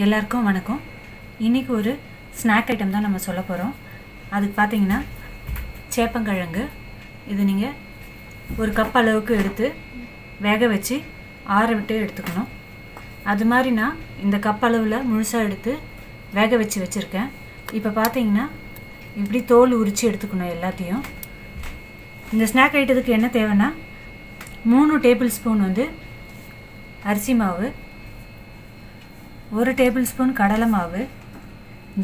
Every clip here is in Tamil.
எல்லாருக்கும் வணக்கம். இன்றைக்கி ஒரு ஸ்நாக் ஐட்டம் தான் நம்ம சொல்ல போகிறோம். அதுக்கு பார்த்தீங்கன்னா சேப்பங்கிழங்கு. இது நீங்கள் ஒரு கப் அளவுக்கு எடுத்து வேக வச்சு ஆற விட்டு எடுத்துக்கணும். அது மாதிரி நான் இந்த கப் அளவில் முழுசாக எடுத்து வேக வச்சு வச்சுருக்கேன். இப்போ பார்த்தீங்கன்னா இப்படி தோல் உரித்து எடுத்துக்கணும் எல்லாத்தையும். இந்த ஸ்நாக் ஐட்டத்துக்கு என்ன தேவைன்னா 3 டேபிள் ஸ்பூன் அரிசி மாவு, 1 டேபிள் ஸ்பூன் கடலை மாவு,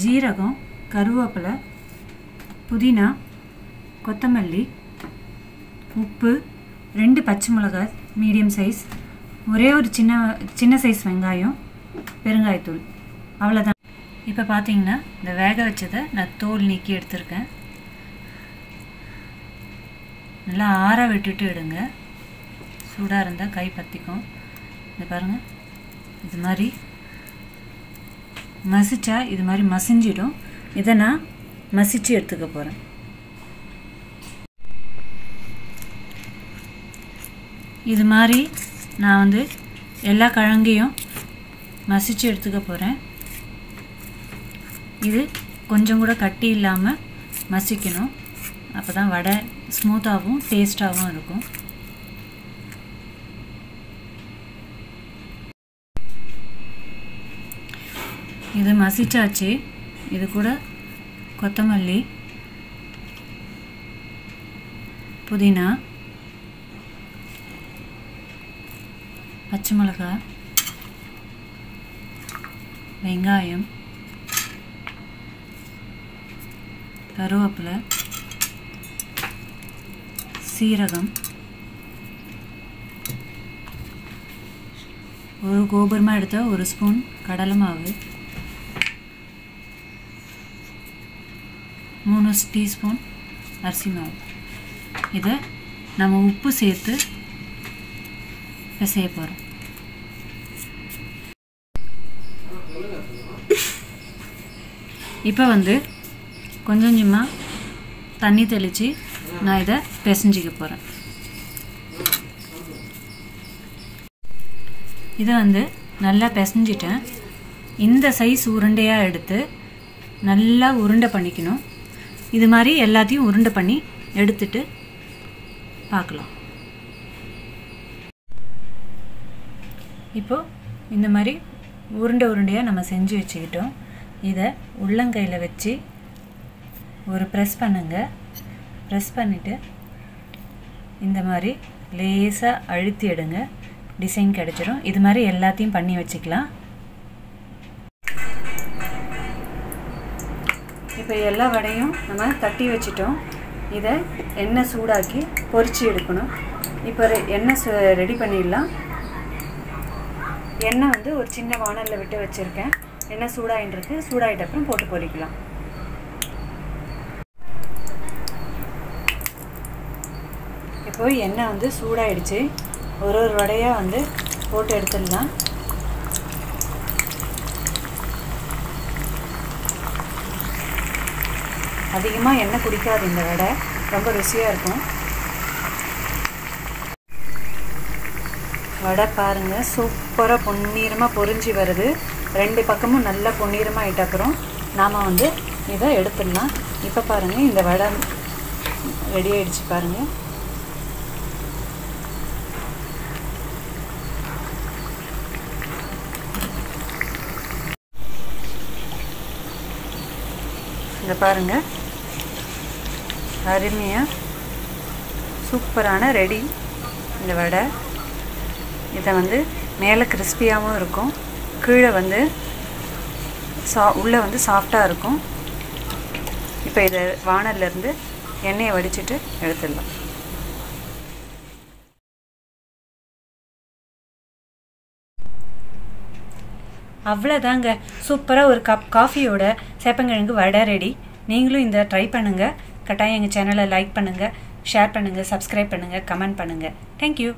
ஜீரகம், கருவேப்பிலை, புதினா, கொத்தமல்லி, உப்பு, 2 பச்சை மிளகாய் மீடியம் சைஸ், ஒரே ஒரு சின்ன சைஸ் வெங்காயம், பெருங்காயத்தூள், அவ்வளோதான். இப்போ பார்த்தீங்கன்னா இந்த வேக வச்சதை நான் தோல் நீக்கி எடுத்திருக்கேன். நல்லா ஆற விட்டுட்டு எடுங்க. சூடாக இருந்தால் கை பற்றிக்கும். இந்த பாருங்கள், இது மாதிரி மசிச்சா இது மாதிரி மசிஞ்சிடும். இதை நான் மசிச்சு எடுத்துக்க போகிறேன். இது மாதிரி நான் எல்லா கிழங்கையும் மசிச்சு எடுத்துக்க போகிறேன். இது கொஞ்சம் கூட கட்டி இல்லாமல் மசிக்கணும். அப்போ தான் வடை ஸ்மூத்தாகவும் டேஸ்ட்டாகவும் இருக்கும். இது மசிச்சாச்சு. இது கூட கொத்தமல்லி, புதினா, பச்சை மிளகாய், வெங்காயம், கருவேப்பிலை, சீரகம், ஒரு கோபுரமாக எடுத்த 1 ஸ்பூன் கடலை மாவு, 3 டீஸ்பூன் அரிசி மாவு. இதை நம்ம உப்பு சேர்த்து பிசைய போகிறோம். இப்போ கொஞ்சம் கொஞ்சமாக தண்ணி தெளித்து நான் இதை பிசைஞ்சிக்க போகிறேன். இதை நல்லா பிசைஞ்சிட்டேன். இந்த சைஸ் உருண்டையாக எடுத்து நல்லா உருண்டை பண்ணிக்கணும். இது மாதிரி எல்லாத்தையும் உருண்டை பண்ணி எடுத்துட்டு பார்க்கலாம். இப்போது இந்த மாதிரி உருண்டையாக நம்ம செஞ்சு வச்சுக்கிட்டோம். இதை உள்ளங்கையில் வச்சு ஒரு ப்ரெஸ் பண்ணுங்க. ப்ரெஸ் பண்ணிவிட்டு இந்த மாதிரி லேசாக அழுத்தி எடுங்க. டிசைன் கிடச்சிரும். இது மாதிரி எல்லாத்தையும் பண்ணி வச்சுக்கலாம். இப்போ எல்லா வடையும் நம்ம தட்டி வச்சிட்டோம். இதை எண்ணெய் சூடாக்கி பொரிச்சு எடுக்கணும். இப்போ எண்ணெய் ரெடி பண்ணிடலாம். எண்ணெய் ஒரு சின்ன வானலில் விட்டு வச்சுருக்கேன். எண்ணெய் சூடாயின்றிருக்கு. சூடாயிட்ட அப்புறம் போட்டு பொரிக்கலாம். இப்போ எண்ணெய் சூடாயிடுச்சு. ஒரு வடையாக போட்டு எடுத்துடலாம். அதிகமாக எண்ணெய் குடிக்காது இந்த வடை, ரொம்ப ருசியாக இருக்கும். வடை பாருங்கள், சூப்பராக பொன்னிறமாக பொரிஞ்சு வருது. 2 பக்கமும் நல்லா பொன்னிறமாக ஆகிட்ட அப்புறம் நாம் இதை எடுத்துடலாம். இப்போ பாருங்கள், இந்த வடை ரெடி ஆகிடுச்சு பாருங்கள். இதை பாருங்கள், அருமையாக சூப்பரான ரெடி இந்த வடை. இதை மேலே கிறிஸ்பியாகவும் இருக்கும், கீழே உள்ளே சாஃப்டாக இருக்கும். இப்போ இதை வானல்லேருந்து எண்ணெயை வடிச்சிட்டு எடுத்துடலாம். அவ்வளோதாங்க, சூப்பராக ஒரு கப் காஃபியோட சேப்பங்கிழங்கு வடை ரெடி. நீங்களும் இந்த ட்ரை பண்ணுங்கள். கட்டாயம் எங்கள் சேனலை லைக் பண்ணுங்கள், ஷேர் பண்ணுங்கள், சப்ஸ்கிரைப் பண்ணுங்கள், கமெண்ட் பண்ணுங்கள். தேங்க்யூ.